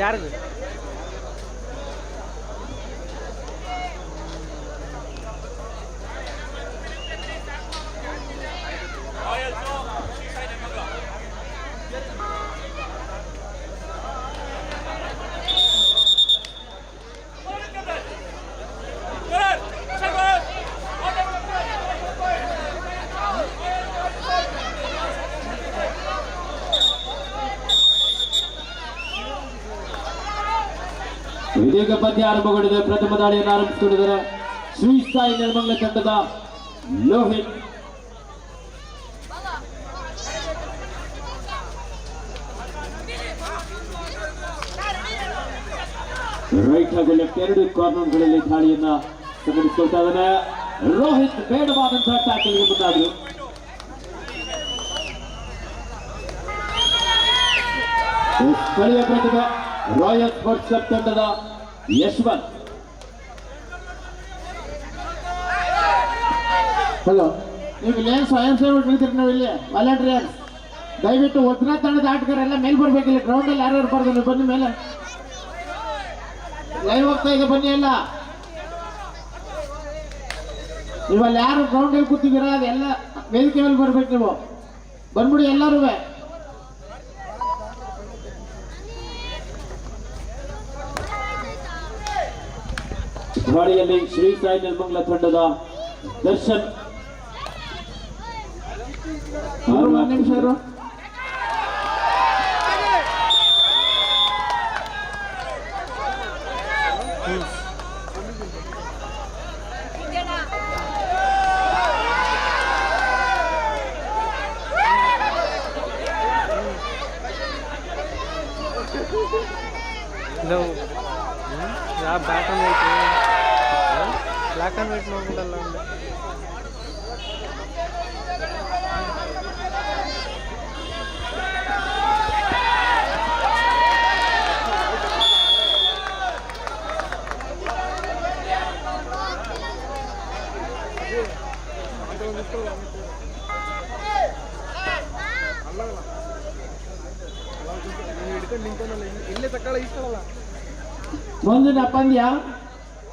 ಯಾರ್ದು ಇದೀಗ ಪಂದ್ಯ ಆರಂಭಗೊಂಡಿದೆ. ಪ್ರಥಮ ದಾಳಿಯನ್ನು ಆರಂಭಿಸಿಕೊಂಡಿದ್ದಾರೆ ಶ್ರೀ ಸಾಯಿ ನೆಲಮಂಗಲ ತಂಡದ ಲೋಹಿತ್. ರೈಟ್ ಹಾಗೂ ಲೆಫ್ಟ್ ಎರಡು ಕಾರ್ನರ್ಗಳಲ್ಲಿ ದಾಳಿಯನ್ನ ಸಂಘಟಿಸಿಕೊಳ್ತಾ ಇದ್ದಾನೆ. ರೋಹಿತ್ ಬೇಡವಾದಂತಹ ಟ್ಯಾಕಲ್ಗೆ ಮುಂದಾದ್ರು. ಸ್ಥಳೀಯ ಪ್ರತಿಭೆ ರಾಯಲ್ ಸ್ಪೋರ್ಟ್ಸ್ ಕ್ಲಬ್ ತಂಡದ ಯಶವಂತ್. ಹಲೋ, ನೀವು ಇಲ್ಲೇನು ಸ್ವಯಂ ಸೇವಕರು ನಿಂತಿರಿ, ನಾವು ಇಲ್ಲಿ ವಾಲಂಟಿಯರ್ಸ್. ದಯವಿಟ್ಟು ಒತ್ತನ ತಂಡದ ಆಟಗಾರೆಲ್ಲ ಮೇಲೆ ಬರ್ಬೇಕಿಲ್ಲ. ಗ್ರೌಂಡಲ್ಲಿ ಯಾರು ಇರಬಾರ್ದು, ನೀವು ಬನ್ನಿ ಮೇಲೆ. ಲೈವ್ ಹೋಗ್ತಾ ಇದೆ, ಬನ್ನಿ ಎಲ್ಲ. ನೀವಲ್ಲಿ ಯಾರು ಗ್ರೌಂಡಲ್ಲಿ ಕೂತಿದ್ದೀರಾ ಅದೆಲ್ಲ ವೇದಿಕೆ ಮೇಲೆ ಬರ್ಬೇಕು. ನೀವು ಬಂದ್ಬಿಡಿ ಎಲ್ಲರೂ. ದಾಳಿಯಲ್ಲಿ ಶ್ರೀ ಸಾಯಿ ನೆಲಮಂಗಲ ತಂಡದ ದರ್ಶನ್. ಒಂದು ನಿಮಿಷ ಇರು. Bat and white black and white ನೋಡ್ಬಿಡಲ್ಲ ಒಂದು ಇಲ್ಲೇ ತಕ್ಕಳ ಇಷ್ಟಲ್ಲ. ಮುಂದಿನ ಪಂದ್ಯ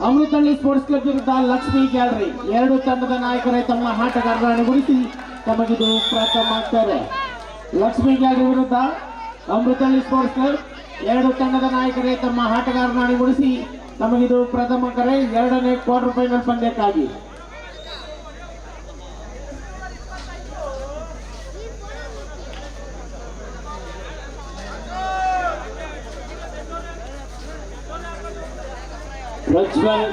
ಅಮೃತಹಳ್ಳಿ ಸ್ಪೋರ್ಟ್ಸ್ ಕ್ಲಬ್ ವಿರುದ್ಧ ಲಕ್ಷ್ಮೀ ಗ್ಯಾಲರಿ. ಎರಡು ತಂಡದ ನಾಯಕರೇ ತಮ್ಮ ಆಟಗಾರರನ್ನು ಅಣಿಗೊಳಿಸಿ ತಮಗಿದು ಪ್ರಥಮ ಕರೆ. ಲಕ್ಷ್ಮೀ ಗ್ಯಾಲರಿ ವಿರುದ್ಧ ಅಮೃತಹಳ್ಳಿ ಸ್ಪೋರ್ಟ್ಸ್ ಕ್ಲಬ್ ಎರಡು ತಂಡದ ನಾಯಕರೇ ತಮ್ಮ ಆಟಗಾರರನ್ನು ಅಣಿಗೊಳಿಸಿ ತಮಗಿದು ಪ್ರಥಮ ಕರೆ. ಎರಡನೇ ಕ್ವಾರ್ಟರ್ ಫೈನಲ್ ಪಂದ್ಯಕ್ಕಾಗಿ ಪ್ರಜ್ವಲ್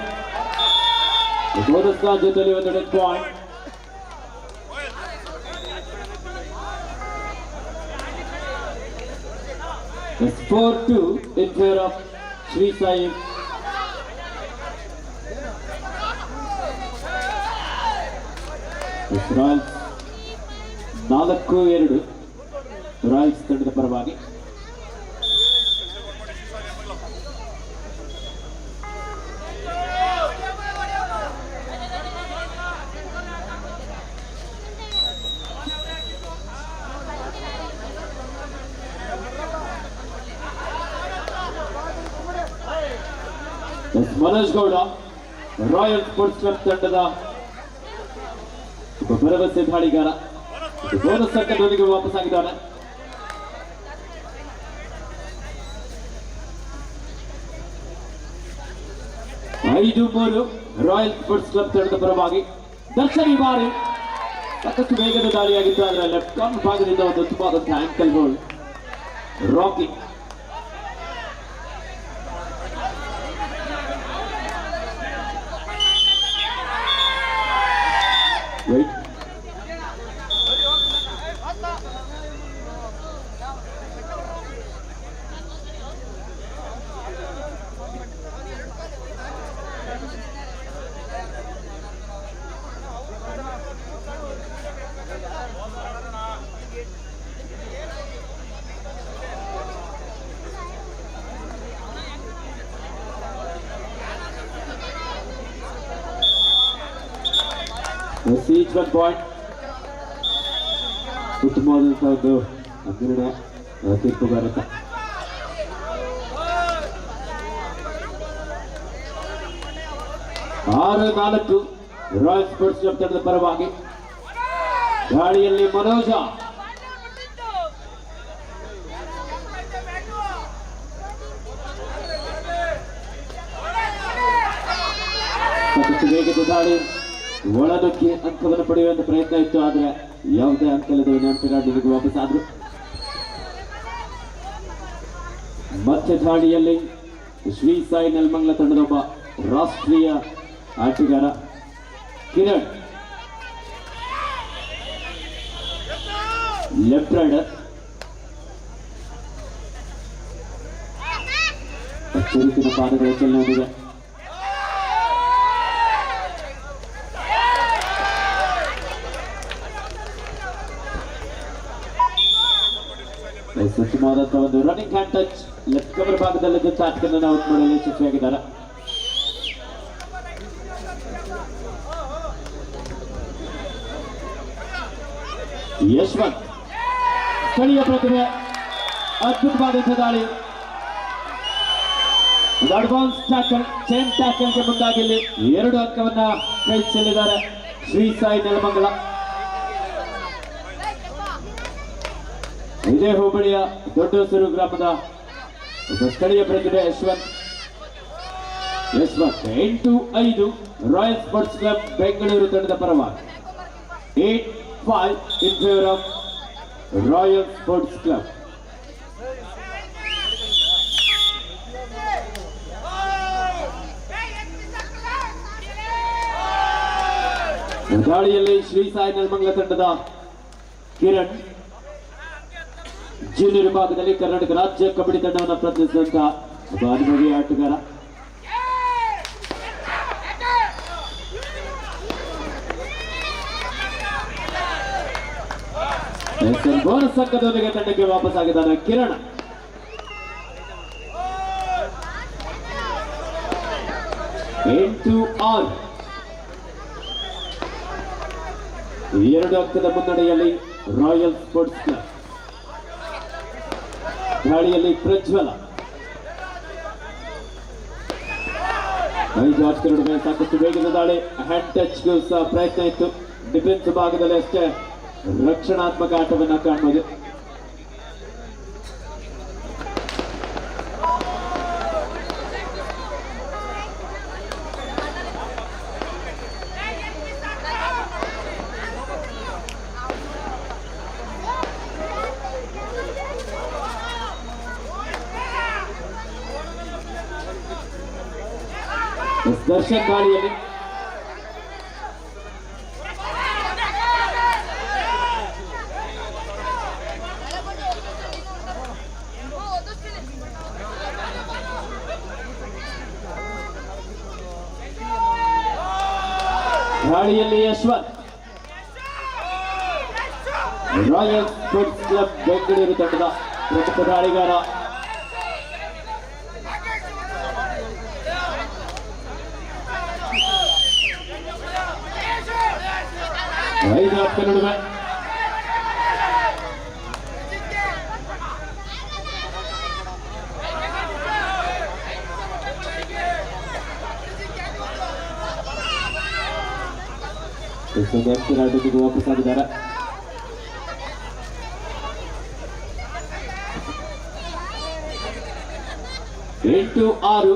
ಬೋನಸ್ ಜೊತೆಲಿ ಒಂದು dead point. It's 4-2 in favor of Sri Sai. Royals 4-2 Royals ತಂಡದ ಪರವಾಗಿ. Manoj Gowda royal sports club ತಂಡದ ಒಬ್ಬ ಭರವಸೆ ದಾಳಿಗಾರ. ಬೋನಸ್ ಅಂಕದೊಂದಿಗೆ ವಾಪಸ್ ಆಗಿದ್ದಾನೆ. ಐದು ಮೂರು ರಾಯಲ್ ಸ್ಪೋರ್ಟ್ಸ್ ಕ್ಲಬ್ ತಂಡದ ಪರವಾಗಿ. ದರ್ಶನ್ ಈ ಬಾರಿ ಸಾಕಷ್ಟು ವೇಗದ ದಾಳಿಯಾಗಿತ್ತು, ಆದರೆ ಲೆಫ್ಟ್ ಕಾರ್ನರ್ ಭಾಗದಿಂದ ಒಂದು ತುಂಬಾದಂತಹ ಆಂಕಲ್ ಗೋಲ್. ರಾಕಿ wait. Each 1 point. ಉತ್ತಮವಾದಂತಹ ಒಂದು ನಿರ್ಣಯ ತೀರ್ಪುಗಾರಕ. 6-4 ರಾಯಲ್ ಸ್ಪೋರ್ಟ್ಸ್ ಕ್ಲಬ್ ತಂಡದ ಪರವಾಗಿ. ಗಾಳಿಯಲ್ಲಿ ಮನೋಜ, ಸಾಕಷ್ಟು ವೇಗದ ದಾಳಿ, ಒಳನುಗ್ಗಿ ಅಂಕವನ್ನು ಪಡೆಯುವಂತ ಪ್ರಯತ್ನ ಇತ್ತು. ಆದ್ರೆ ಯಾವುದೇ ಅಂಕಲದ ನೆನಪಿಗಾಗಿ ವಾಪಸ್ ಆದ್ರು. ಮತ್ತೆ ದಾಳಿಯಲ್ಲಿ ಶ್ರೀ ಸಾಯಿ ನೆಲಮಂಗಲ ತಂಡದ ಒಬ್ಬ ರಾಷ್ಟ್ರೀಯ ಆಟಗಾರ ಕಿರಣ್, ಲೆಫ್ಟ್ ರೈಡರ್. ಚುರುಕಿನ ಪಾದಗಳ ಚಲನೆಯಿದೆ. ಉತ್ತಮವಾದಂತಹ ಒಂದು running hand touch, left cover ಭಾಗದಲ್ಲಿ ಆಟಗಳನ್ನು ಔಟ್ ಮಾಡಲು ಯಶಸ್ವಿಯಾಗಿದ್ದಾರೆ. ಯಶವಂತ್ ಸ್ಥಳೀಯ ಪ್ರತಿಭೆ, ಅದ್ಭುತವಾದಂತಹ ದಾಳಿ, ಅಡ್ವಾನ್ಸ್ ಟ್ಯಾಕಲ್, ಚೈನ್ ಟ್ಯಾಕಲ್ಗೆ ಮುಂದಾಗಿ 2 ಅಂಕವನ್ನ ಕೈ ಚೆಲ್ಲಿದ್ದಾರೆ ಶ್ರೀ ಸಾಯಿ ನೆಲಮಂಗಲ. ಇದೇ ಹೋಬಳಿಯ ದೊಡ್ಡಸೂರು ಗ್ರಾಮದ ಒಬ್ಬ ಸ್ಥಳೀಯ ಪ್ರತಿಭೆ Yashwant. 8-5 royal sports club Bengaluru ತಂಡದ ಪರವಾಗಿ. 8-5 in favor of royal sports club. ದಾಳಿಯಲ್ಲಿ ಶ್ರೀ ಸಾಯಿ ನೆಲಮಂಗಲ ತಂಡದ ಕಿರಣ್, ಜೂನಿಯರ್ ವಿಭಾಗದಲ್ಲಿ ಕರ್ನಾಟಕ ರಾಜ್ಯ ಕಬಡ್ಡಿ ತಂಡವನ್ನು ಪ್ರತಿನಿಧಿಸಿದಂತಹ ಒಬ್ಬ ಅನುಭವಿ ಆಟಗಾರ. ಬೋನಸ್ ಅಂಕದೊಂದಿಗೆ ತಂಡಕ್ಕೆ ವಾಪಸ್ ಆಗಿದ್ದಾನೆ ಕಿರಣ್. (8-6) 2 ಅಂಕದ ಮುನ್ನಡೆಯಲ್ಲಿ ರಾಯಲ್ ಸ್ಪೋರ್ಟ್ಸ್ ಕ್ಲಬ್. ದಾಳಿಯಲ್ಲಿ ಪ್ರಜ್ವಲ, 5 ಆಟಗಾರರ ಮೇಲೆ ಸಾಕಷ್ಟು ವೇಗದ ದಾಳಿ, ಹ್ಯಾಂಡ್ ಟಚ್ಗೂ ಸಹ ಪ್ರಯತ್ನ ಇತ್ತು. ಡಿಫೆನ್ಸ್ ಭಾಗದಲ್ಲಿ ಅಷ್ಟೇ ರಕ್ಷಣಾತ್ಮಕ ಆಟವನ್ನು ಕಾಣಬಹುದು. ದರ್ಶನ್ ದಾಳಿಯಲ್ಲಿ Yashwant. Royal sports club Bengaluru ತಂಡದ ಪ್ರಮುಖ ದಾಳಿಗಾರ. ಐದು ಹತ್ತು ನಡುವೆ ವಾಪಸ್ ಆಗಿದ್ದಾರೆ. ಎಂಟು ಆರು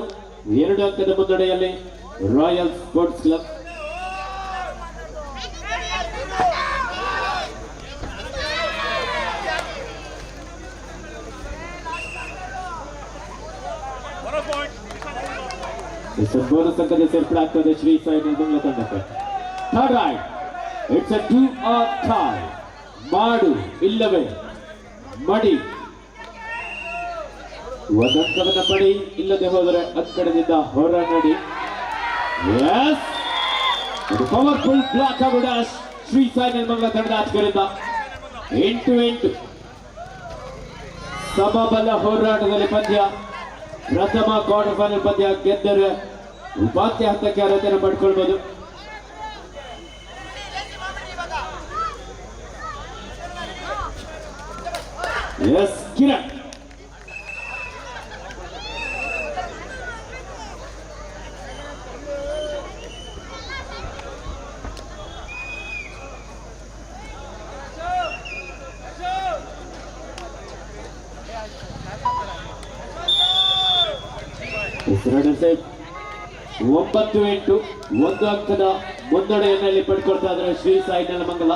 2 ಅಂಕದ ಮುನ್ನಡೆಯಲ್ಲಿ ರಾಯಲ್ ಸ್ಪೋರ್ಟ್ಸ್ ಕ್ಲಬ್. ಬೋನಸ್ ಅಂಕದ ಸೇರ್ಪಡೆ ಆಗ್ತದೆ ಶ್ರೀ ಸಾಯಿ ನೆಲಮಂಗಲ ತಂಡಕ್ಕೆ. Third raid, it's a 2 or die. ಮಾಡು ಇಲ್ಲವೇ ಮಡಿ. ಒಂದಂಕವನ್ನ ಪಡಿ, ಇಲ್ಲದೆ ಹೋದರೆ ಅಂಕಣದಿಂದ ಹೊರ ನಡಿ. Yes, powerful block of dash Shri Sai Nelamangala ತಂಡದ ಆಟಗಾರರಿಂದ. 8-8 ಸಮಬಲ ಹೋರಾಟದಲ್ಲಿ ಪಂದ್ಯ. ಪ್ರಥಮ ಕ್ವಾರ್ಟರ್ ಫೈನಲ್ ಪಂದ್ಯ ಗೆದ್ದರೆ ಉಪಾಂತ್ಯ ಹಂತಕ್ಕೆ ಅರ್ಹತೆಯನ್ನು ಪಡ್ಕೊಳ್ಬಹುದು. ಎಸ್ ಕಿರಣ್, ಎರಡು ಸೆಟ್ 9-8 ಒಂದು ಅಂಕದ ಮುನ್ನಡೆಯಲ್ಲಿ ಪಡ್ಕೊಳ್ತಾ ಇದ್ದಾರೆ ಶ್ರೀ ಸಾಯಿ ನೆಲಮಂಗಲ.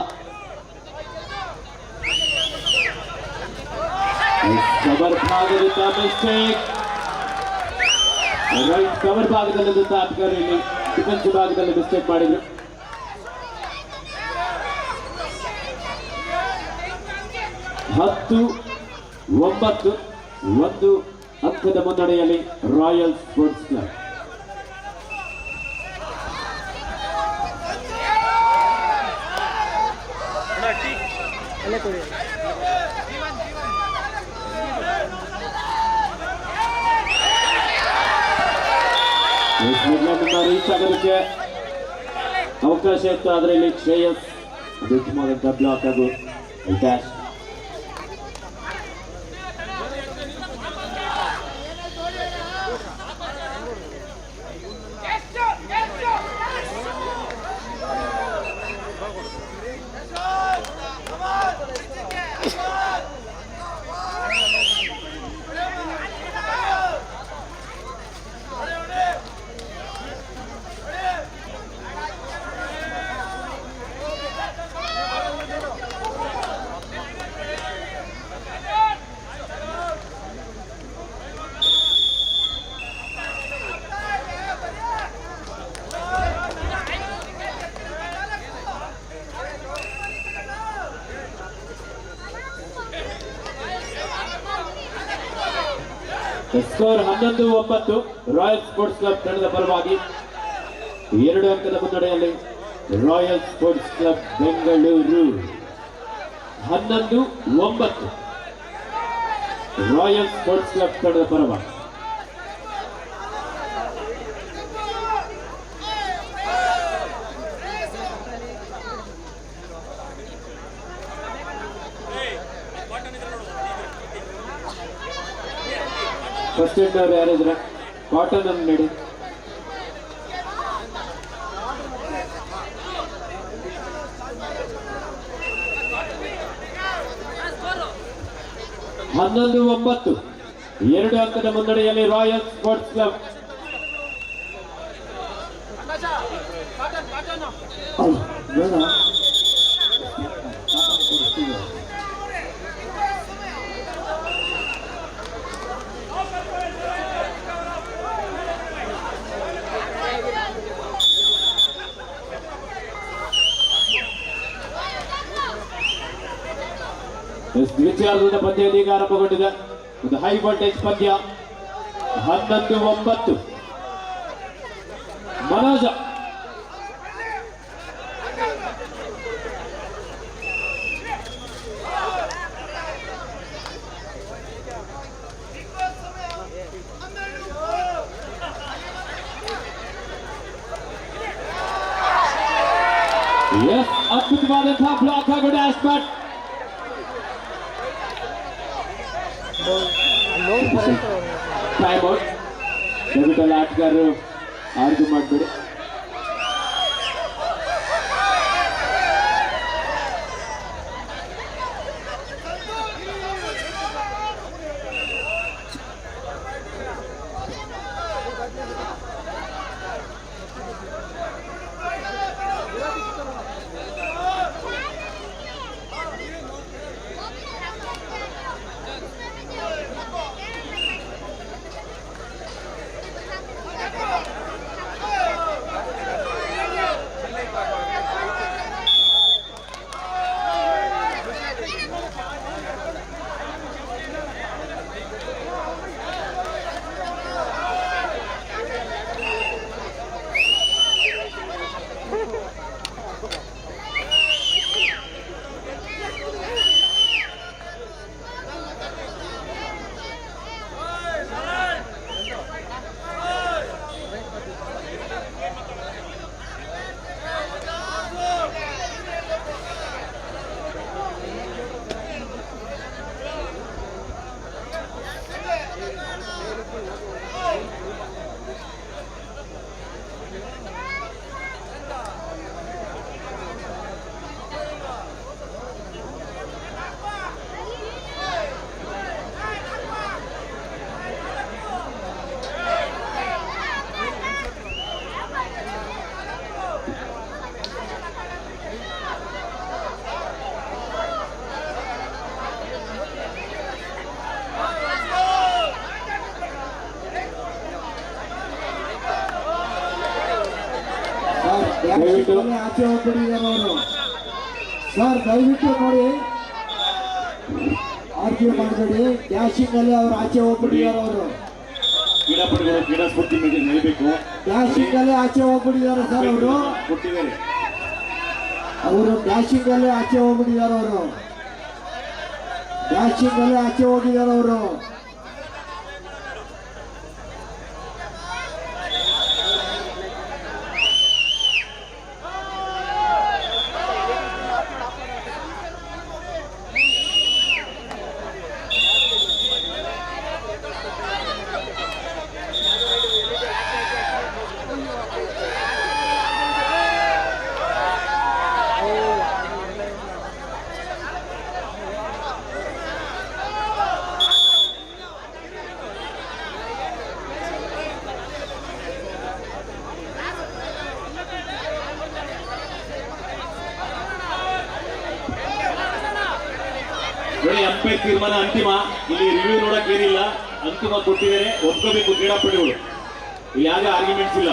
ಕವರ್ ಭಾಗದಿಂದ ಮಿಸ್ಟೇಕ್, ರೈಟ್ ಕವರ್ ಭಾಗದಲ್ಲಿ ಆಟಗಾರ ಇಲ್ಲಿ ಡಿಫೆನ್ಸಿವ್ ಭಾಗದಲ್ಲಿ ಮಿಸ್ಟೇಕ್ ಮಾಡಿದ್ರು. ಹತ್ತು 9 ಒಂದು ಅಂಕದ ಮುನ್ನಡೆಯಲ್ಲಿ ರಾಯಲ್ ಸ್ಪೋರ್ಟ್ಸ್ ಕ್ಲಬ್. ರೀಚ್ ಆಗೋದಕ್ಕೆ ಅವಕಾಶ ಇತ್ತು, ಆದರೆ ಇಲ್ಲಿ ಶ್ರೇಯಸ್ ಅದು ಉತ್ತಮವಾದಂತಹ ಬ್ಲಾಕ್ ಹಾಗೂ dash. Score 11-9 royal sports club ತಂಡದ ಪರವಾಗಿ. 2 ಅಂಕದ ಮುನ್ನಡೆಯಲ್ಲಿ royal sports club Bengaluru. 11-9 royal sports club ತಂಡದ ಪರವಾಗಿ. ಫಸ್ಟ್ ಎಂಡರ್ ಯಾರಿದ್ರೆ ಕಾಟನ್ ಅನ್ನು ನೀಡಿ. ಹನ್ನೊಂದು 9 2 ಅಂಕದ ಮುನ್ನಡೆಯಲ್ಲಿ ರಾಯಲ್ ಸ್ಪೋರ್ಟ್ಸ್ ಕ್ಲಬ್. ದ್ವಿತೀಯಾರ್ಧದ ಪಂದ್ಯ ಇದೀಗ ಆರಂಭಗೊಂಡಿದೆ. ಒಂದು ಹೈ ವೋಲ್ಟೇಜ್ ಪಂದ್ಯ. 11-9 ಮನೋಜ ಅದ್ಭುತವಾದಂತಹ ಬ್ಲಾಕ್ ಹಾಗೂ ಡ್ಯಾಶ್ ಬ್ಯಾಟ್. Time out. ದಯವಿಟ್ಟು ಆಟಗಾರರು ಆರ್ಗ್ಯೂ ಮಾಡಬೇಡಿ. ಆಚೆ ಹೋಗ್ಬಿಟ್ಟಿದ್ದಾರೆ ಅವರು. ಸರ್ ದಯವಿಟ್ಟು ನೋಡಿ, ಆರ್ಗ್ಯೂ ಮಾಡಬೇಡಿ. ಡ್ಯಾಶಿಂಗ್ ಅಲ್ಲಿ ಅವ್ರು ಆಚೆ ಹೋಗ್ಬಿಟ್ಟಿದ್ದಾರೆ ಅವರು. ಕ್ರೀಡಾಪಟುಗಳು ಕ್ರೀಡಾ ಸ್ಫೂರ್ತಿ ನಡೀಬೇಕು. ಡ್ಯಾಶಿಂಗ್ ಅಲ್ಲಿ ಆಚೆ ಹೋಗ್ಬಿಟ್ಟಿದ್ದಾರೆ ಸರ್ ಅವರು. ಕೊಟ್ಟಿದ್ದಾರೆ ಅವರು ಡ್ಯಾಶಿಂಗ್ ಅಲ್ಲಿ ಆಚೆ ಹೋಗ್ಬಿಟ್ಟಿದ್ದಾರೆ ಅವರು. ಡ್ಯಾಶಿಂಗ್ ಅಲ್ಲಿ ಆಚೆ ಹೋಗಿದ್ದಾರೆ ಅವರು. ನೋಡಿ, ಅಂಪೈರ್ ತೀರ್ಮಾನ ಅಂತಿಮ. ಇಲ್ಲಿ ರಿವ್ಯೂ ನೋಡಕ್ ಏನಿಲ್ಲ, ಅಂತಿಮ ಕೊಟ್ಟಿದ್ದಾರೆ. ಒಪ್ಕೋಬೇಕು ಕ್ರೀಡಾಪಟುಗಳು, ಇಲ್ಲಿ ಯಾವುದೇ ಆರ್ಗ್ಯುಮೆಂಟ್ಸ್ ಇಲ್ಲ.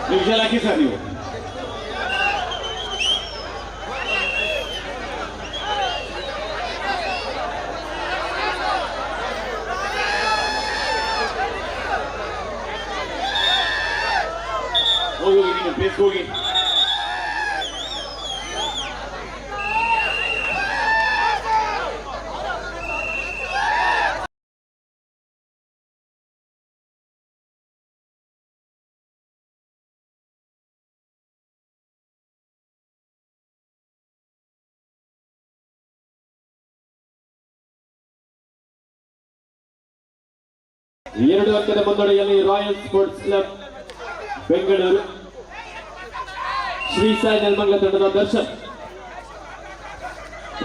ನೀವು ವಿಷಯ ಹಾಕಿ ಸರ್ ನೀವು. ಹೋಗಿ ನಿಮ್ಮ ಪ್ಲೇಸ್ಗೆ ಹೋಗಿ. ಎರಡು ಅಂಕದ ಮುನ್ನಡೆಯಲ್ಲಿ royal sports club Bengaluru Shri Sai Nelamangala ತಂಡದ ದರ್ಶನ್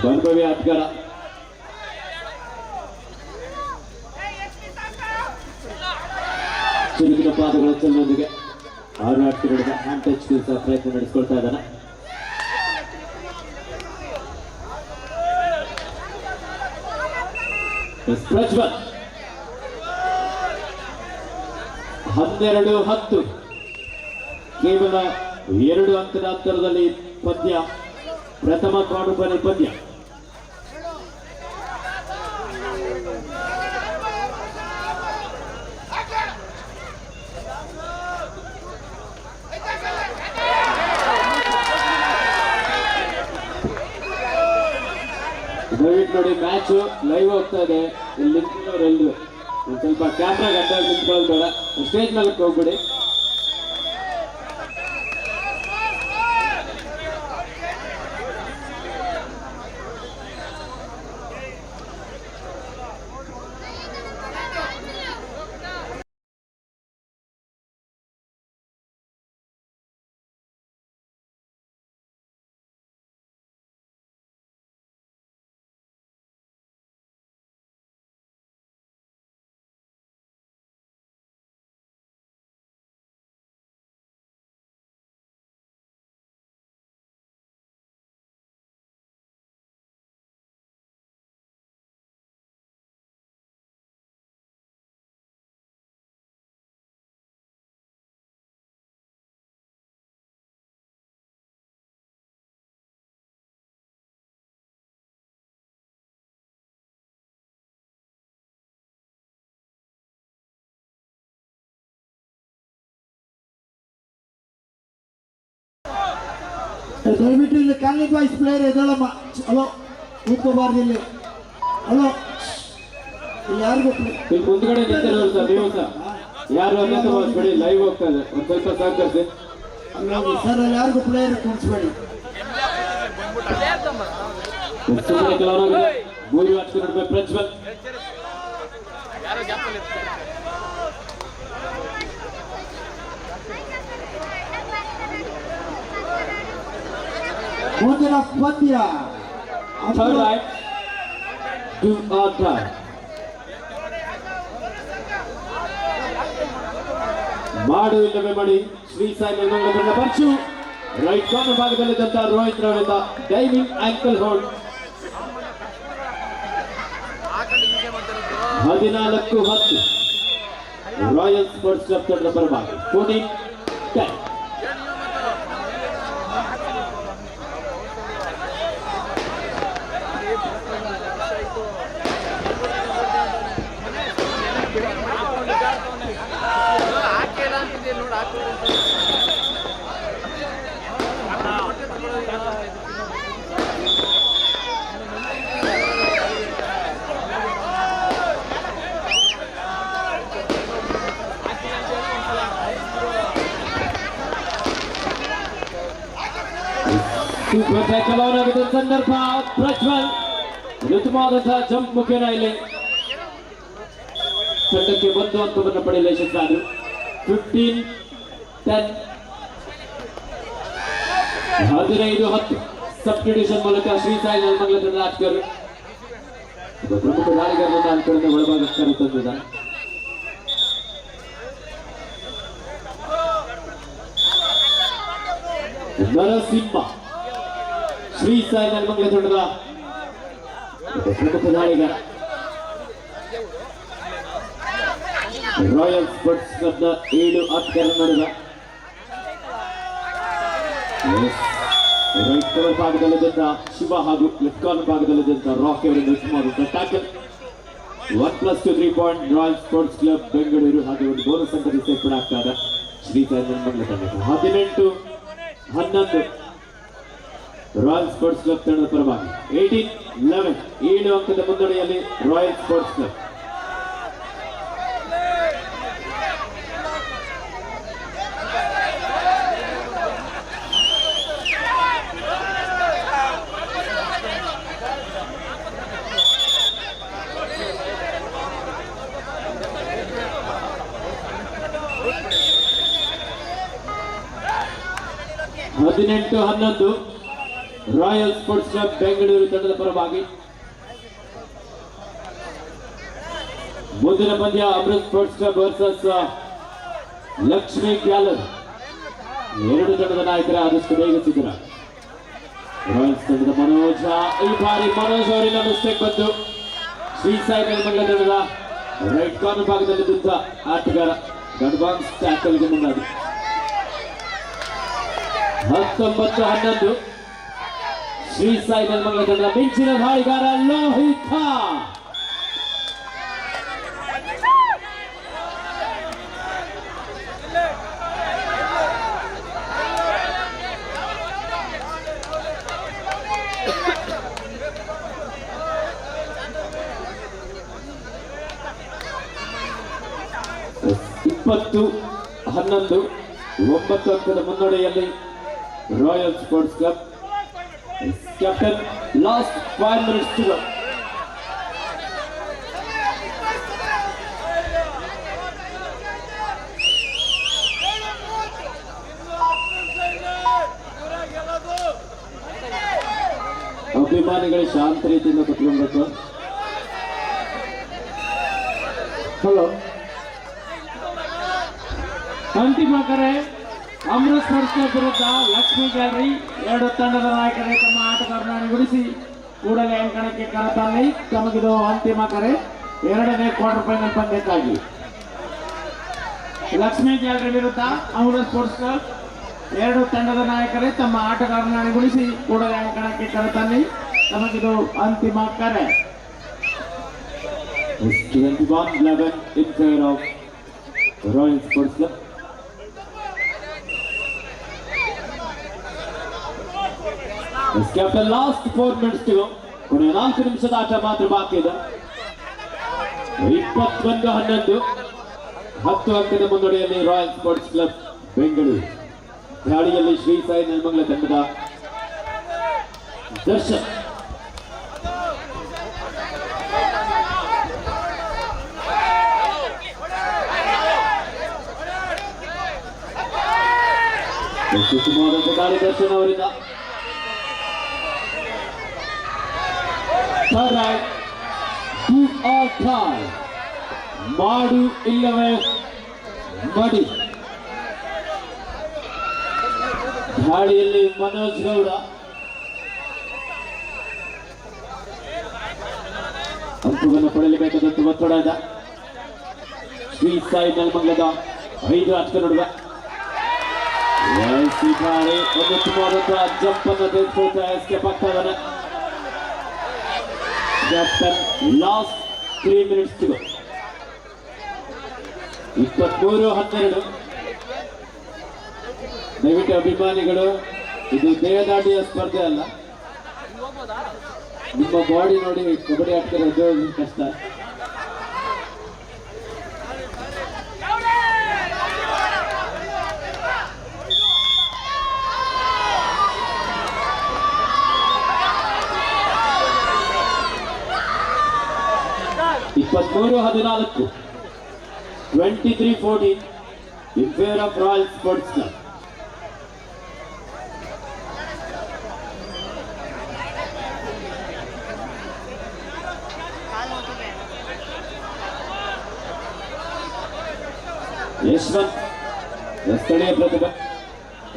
ಅನುಭವಿ ಆಟಗಾರ. ಚುರುಕಿನ ಪಾದಗಳ ಚೆಲ್ಲೊಂದಿಗೆ ಆರು ಆಟಗಾರರಿಗೆ ಹ್ಯಾಂಡ್ ಟಚ್ ಪ್ರಯತ್ನ ನಡೆಸಿಕೊಳ್ತಾ ಇದ್ದಾನೆ. ಪ್ರಜ್ವಲ್ 12-10 ಕೇವಲ 2 ಅಂಕದ ಅಂತರದಲ್ಲಿ ಪಂದ್ಯ, ಪ್ರಥಮ ಕ್ವಾರ್ಟರ್ ಫೈನಲ್ ಪಂದ್ಯ. ದಯವಿಟ್ಟು ನೋಡಿ, ಮ್ಯಾಚ್ ಲೈವ್ ಹೋಗ್ತಾ ಇದೆ. ಇಲ್ಲಿ ನಿಂತಿರೋರೆಲ್ಲರೂ ಒಂದು ಸ್ವಲ್ಪ ಕ್ಯಾಮ್ರಾ ಗಡ್ಡ ನಿಂತ್ಕೊಳ್ಬೇಡ, ಸ್ಟೇಜ್ ಮೇಲೆ ಹೋಗ್ಬೇಡಿ. ದಯವಿಟ್ಟು ಇಲ್ಲಿ ಕ್ಯಾಲಿಕ್ ವಾಯ್ಸ್ ಪ್ಲೇಯರ್ ಎದಳಮ್ಮ. ಹಲೋ, ಕೂತ್ಕೋಬಾರ್ದು ಇಲ್ಲಿ. ಹಲೋ, ಇಲ್ಲಿ ಯಾರಿಗೂ ಇಲ್ಲಿ ಮುಂದ್ಗಡೆ ನಿಂತಿರೋರು ಸರ್, ನೀವು ಸರ್ ಯಾರು ಅನ್ನೋದು ಲೈವ್ ಹೋಗ್ತಾ ಇದೆ, ಒಂದು ಸ್ವಲ್ಪ ಸಹಕರಿಸಿ. ಸರ್ ಅಲ್ಲಿ ಯಾರಿಗೂ ಪ್ಲೇಯರ್ ಕೂರಿಸ್ಬೇಡಿ. ಮೂರು ವಾಚ್ ನೋಡ್ಬೇಕು ಪ್ರಜ್ವಲ್. ಮುಂದಿನ ಪಂದ್ಯ ಮಾಡು ಇಲ್ಲವೇ ಮಾಡಿ ಶ್ರೀ ಸಾಯಿ ನೆಲಮಂಗಲ ಬರ್ಚು ರೈಟ್ ಕಾರ್ನರ್ ಭಾಗದಲ್ಲಿದ್ದಂತ ರೋಹಿತ್ ರವರಿಂದ diving ankle hold. 14-10 royal sports club ತಂಡದ ಪರವಾಗಿ 14-10. ಸೂಪರ್ ಟ್ಯಾಕಲ್ ಆನ್ ಆಗಿದ್ದ ಸಂದರ್ಭ ಪ್ರಜ್ವಲ್ ಉತ್ತಮವಾದಂತಹ ಜಂಪ್ ಮುಖೇನ ಇಲ್ಲಿ ತಂಡಕ್ಕೆ ಒಂದು ಅಂಕವನ್ನು ಪಡೆಯಲು ಯಶಸ್ಸಾದರು. 15-10 15-10 ಸಬ್ಸ್ಟಿಟ್ಯೂಷನ್ ಮೂಲಕ ಶ್ರೀ ಸಾಯಿ ನೆಲಮಂಗಲ ತಂಡದ ಆಟಗಾರರು ಪ್ರಮುಖ ದಾಳಿಗಾರರನ್ನ ಅಂಕಗಳನ್ನು ಒಳಭಾಗಕ್ಕೆ ತಂದಿದ್ದಾರೆ. ನರಸಿಂಹ ಶ್ರೀ ಸಾಯಿ ನೆಲಮಂಗಲ ತಂಡದ ಪ್ರಮುಖ ದಾಳಿಗಾರ. ರಾಯಲ್ ಸ್ಪೋರ್ಟ್ಸ್ ಕ್ಲಬ್ನ 7 ಆಟಗಾರರ ನಡುವೆ ರೈಟ್ ಕವರ್ ಭಾಗದಲ್ಲಿದ್ದಂತ ಶಿವ ಹಾಗೂ ಲೆಫ್ಟ್ ಕಾರ್ನರ್ ಭಾಗದಲ್ಲಿದ್ದಂತ ರಾಕಿ ಅವರಿಂದ ಉತ್ತಮವಾದಂತಹ tackle. 1+2 3 point royal sports club Bengaluru ಹಾಗೆ ಒಂದು ಬೋನಸ್ ಅಂಕದಲ್ಲಿ ಸೇರ್ಪಡೆ ಆಗ್ತಾ ಇದೆ ಶ್ರೀ ಸಾಯಿ ನೆಲಮಂಗಲ ತಂಡಕ್ಕೆ. 18-11 ರಾಯಲ್ ಸ್ಪೋರ್ಟ್ಸ್ ಕ್ಲಬ್ ತಂಡದ ಪರವಾಗಿ 18-11 7 ಅಂಕದ ಮುನ್ನಡೆಯಲ್ಲಿ ರಾಯಲ್ ಸ್ಪೋರ್ಟ್ಸ್ ಕ್ಲಬ್. ಹದಿನೆಂಟು 11 ರಾಯಲ್ ಸ್ಪೋರ್ಟ್ಸ್ ಕ್ಲಬ್ ಬೆಂಗಳೂರು ತಂಡದ ಪರವಾಗಿ. ಮುಂದಿನ ಪಂದ್ಯ Amrit sports club versus Lakshmi ಗ್ಯಾಲರ್. 2 ತಂಡದ ನಾಯಕರ ಆದಷ್ಟು ಬೇಗ ಸಿದ್ಧರ. ರಾಯಲ್ಸ್ ತಂಡದ ಮನೋಜ್, ಈ ಬಾರಿ ಮನೋಜ್ ಅವರಿಂದ ಮಿಸ್ಟೇಕ್ ಬಂದು ಶ್ರೀ ಸಾಯಿ ನೆಲಮಂಗಲ ತಂಡದ ರೈಟ್ ಕಾರ್ನರ್ ಭಾಗದಲ್ಲಿದ್ದಂತ ಆಟಗಾರ ಅಡ್ವಾನ್ಸ್ ಟ್ಯಾಕಲ್ಗೆ ಮುಂದಾದ. 19-11 ಶ್ರೀ ಸಾಯಿ ನೆಲಮಂಗಲ ತಂಡದ ಮಿಂಚಿನ ದಾಳಿಗಾರ ಲೋಹಿತ. ಇಪ್ಪತ್ತು 11 9 ಅಂಕದ ಮುನ್ನಡೆಯಲ್ಲಿ royal sports club. Captain last 5 minutes to go. ಅಭಿಮಾನಿಗಳು ಶಾಂತ ರೀತಿಯಿಂದ ಕುತ್ಕೊಳ್ಬೇಕು. ಹಲೋ, ಅಂತಿಮ ಕರೆ ಅಮೃತ್ ಸ್ಪೋರ್ಟ್ಸ್ ಕ್ಲಬ್ ವಿರುದ್ಧ ಲಕ್ಷ್ಮೀ ಗ್ಯಾಲರಿ. 2 ತಂಡದ ನಾಯಕರೇ ತಮ್ಮ ಆಟಗಾರರನ್ನು ಅಣಿಗೊಳಿಸಿ ಕೂಡಲೇ ಅಂಕಣಕ್ಕೆ ಕರೆತನ್ನಿ. ತಮಗಿದು ಅಂತಿಮ ಕರೆ 2ನೇ ಕ್ವಾರ್ಟರ್ ಫೈನಲ್ ಪಂದ್ಯಕ್ಕಾಗಿ. ಲಕ್ಷ್ಮೀ ಗ್ಯಾಲರಿ ವಿರುದ್ಧ ಅಮೃತ್ ಸ್ಪೋರ್ಟ್ಸ್ ಕ್ಲಬ್. 2 ತಂಡದ ನಾಯಕರೇ ತಮ್ಮ ಆಟಗಾರರನ್ನು ಅಣಿಗೊಳಿಸಿ ಕೂಡಲೇ ಅಂಕಣಕ್ಕೆ ಕರೆತನ್ನಿ. ತಮಗಿದು ಅಂತಿಮ ಕರೆ. 21-11 in favor of Royal Sports Club. Captain last 4 minutes to go. ಕೊನೆಯ 4 ನಿಮಿಷದ ಆಟ ಮಾತ್ರ ಬಾಕಿ ಇದೆ. 21-11 10 ಅಂಕದ ಮುನ್ನಡೆಯಲ್ಲಿ ರಾಯಲ್ ಸ್ಪೋರ್ಟ್ಸ್ ಕ್ಲಬ್ ಬೆಂಗಳೂರು. ದಾಳಿಯಲ್ಲಿ ಶ್ರೀ ಸಾಯಿ ನೆಲಮಂಗಲ ತಂಡದ ದರ್ಶನ್. ಸುಮಾರು ದಾಳಿ ದರ್ಶನ್ ಅವರಿಂದ ಮಾಡು ಇಲ್ಲವೇ ಮಡಿ. ದಾಳಿಯಲ್ಲಿ ಮನೋಜ್ ಗೌಡ ಗೆಲುವನ್ನು ಪಡೆಯಲೇಬೇಕಾದಂತ ಒತ್ತಡ ಇದೆ. ಶ್ರೀ ಸಾಯಿ ನೆಲಮಂಗಲದ 5 ಆಟಗಾರ ನಡುವೆ ಒಂದು ಸುಮಾರಂತಹ ಜಂಪ್ ಅನ್ನು ತೆಗೆದುಕೊಳ್ತಾ ಎಸ್ಕೇಪ್ ಆಗ್ತಾ ಇದ್ದಾನೆ. Last 3 minutes 23-12. ದಯವಿಟ್ಟು ಅಭಿಮಾನಿಗಳು, ಇದು ದೇಹದಾಟಿಯ ಸ್ಪರ್ಧೆ ಅಲ್ಲ. ನಿಮ್ಮ ಬಾಡಿ ನೋಡಿ ಕಬಡ್ಡಿ ಆಡ್ತಾರೆ, ಅದು ಕಷ್ಟ. ಇಪ್ಪತ್ಮೂರು 14, 23-14 in favor of Royal Sports Club. Yashwant ಸ್ಥಳೀಯ ಪ್ರತಿಭೆ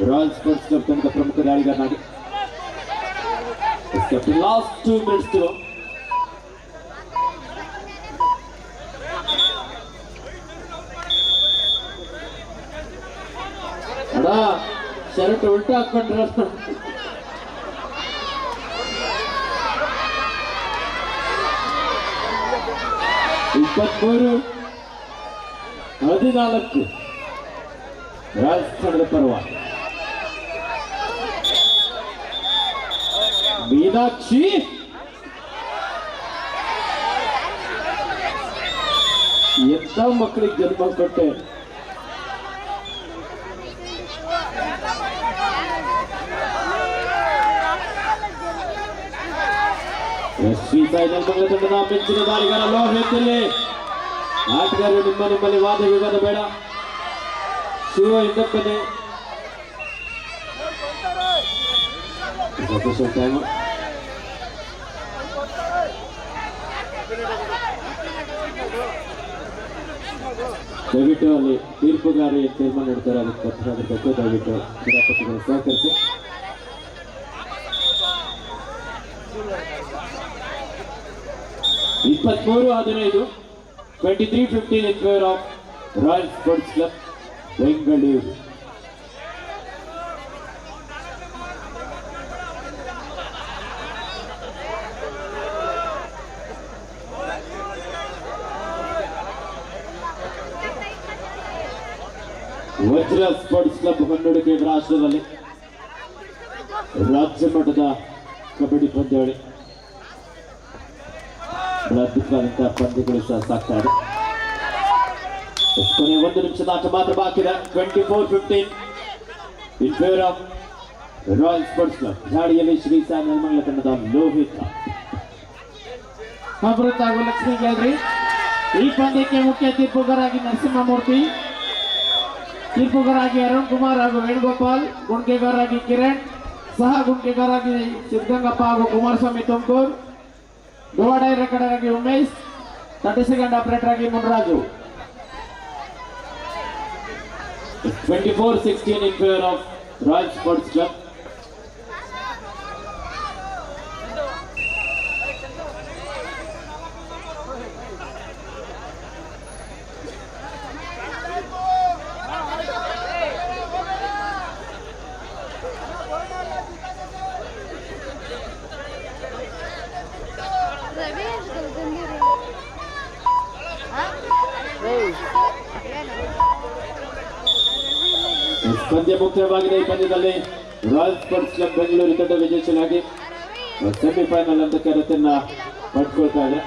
ರಾಯಲ್ ಸ್ಪೋರ್ಟ್ಸ್ ಕ್ಲಬ್ ತಂಡದ ಪ್ರಮುಖ ದಾಳಿಗಾರನಾಗಿ. ಲಾಸ್ಟ್ 2 minutes ಶರ್ಟ್ ಉಲ್ಟಾ ಹಾಕೊಂಡ್ರ. 23-14 ರಾಜಸ್ಥಾನದ ಪರವಾಗಿ. ಮೀನಾಕ್ಷಿ ಎಂತ ಮಕ್ಕಳಿಗೆ ಜನ್ಮ ಕೊಟ್ಟೆ. ಶ್ರೀ ಸಾಯಿ ನೆಲಮಂಗಲ ತಂಡದ ಮೆಚ್ಚಿನ ದಾಳಿಗಾರ ಲೋಹಿತಲ್ಲಿ ಆಟಗಾರರು ನಿಮ್ಮಲ್ಲಿ ವಾದ ವಿವಾದ ಬೇಡ. ಶಿವ ಹಿಂದಪ್ಪನೆ ಟೈಮ್. ದಯವಿಟ್ಟು ಅಲ್ಲಿ ತೀರ್ಪುಗಾರಿ ತೀರ್ಮಾನ ನೀಡ್ತಾರೆ, ಅದಕ್ಕೆ ದಯವಿಟ್ಟು ಕ್ರೀಡಾಪಟುಗಳು ಸಹಕರಿಸಿ. ಇಪ್ಪತ್ಮೂರು 15, 23-15 in favor of Royal Sports Club, Bengaluru. ವಜ್ರ ಸ್ಪೋರ್ಟ್ಸ್ ಕ್ಲಬ್ ಕನ್ನಡಿಗೆ ರಾಷ್ಟ್ರದಲ್ಲಿ ರಾಜ್ಯ ಮಟ್ಟದ ಕಬಡ್ಡಿ ಪಂದ್ಯಾವಳಿ ಅದ್ಭುತವಾದಂತಹ ಪಂದ್ಯಗಳು ಸಹ ಸಾಕ್ತಾ ಇದೆ. ಕೊನೆ 1 ನಿಮಿಷದ ಆಟ ಮಾತ್ರ ಬಾಕಿ ಇದೆ. 24-15 in favor of royal sports club. ಗಾಡಿಯಲ್ಲಿ ಶ್ರೀ ಸಾಯಿ ನೆಲಮಂಗಲ ತಂಡದ ಲೋಹಿತ್ ಅಮೃತ ಹಾಗೂ ಲಕ್ಷ್ಮೀ ಗ್ಯಾಲರಿ. ಈ ಪಂದ್ಯಕ್ಕೆ ಮುಖ್ಯ ತೀರ್ಪುಗಾರಾಗಿ ನರಸಿಂಹಮೂರ್ತಿ, ತೀರ್ಪುಗಾರಾಗಿ ಅರುಣ್ ಕುಮಾರ್ ಹಾಗೂ ವೇಣುಗೋಪಾಲ್, ಗುಣಿಕೆಗಾರರಾಗಿ ಕಿರಣ್, ಸಹ ಗುಣಿಕೆಗಾರರಾಗಿ ಸಿದ್ಧಗಂಗಪ್ಪ ಹಾಗೂ ಕುಮಾರಸ್ವಾಮಿ ತುಮಕೂರು, ಡಿವೈಡರ್ ರೆಕಾರ್ಡರ್ ಆಗಿ ಉಮೇಶ್, 30 ಆಪರೇಟರ್ ಆಗಿ Munraju. 24-16 in favor of Royal Sports Club. ಪಂದ್ಯ ಮುಖ್ಯವಾಗಿದೆ. ಈ ಪಂದ್ಯದಲ್ಲಿ ರಾಯಲ್ ಸ್ಪೋರ್ಟ್ಸ್ ಕ್ಲಬ್ ಬೆಂಗಳೂರು ತಂಡ ವಿಜಯಶೀಲರಾಗಿ ಸೆಮಿಫೈನಲ್ ಅಂತ ಕರೆತನ್ನ ಪಡ್ಕೊಳ್ತಾ ಇದೆ.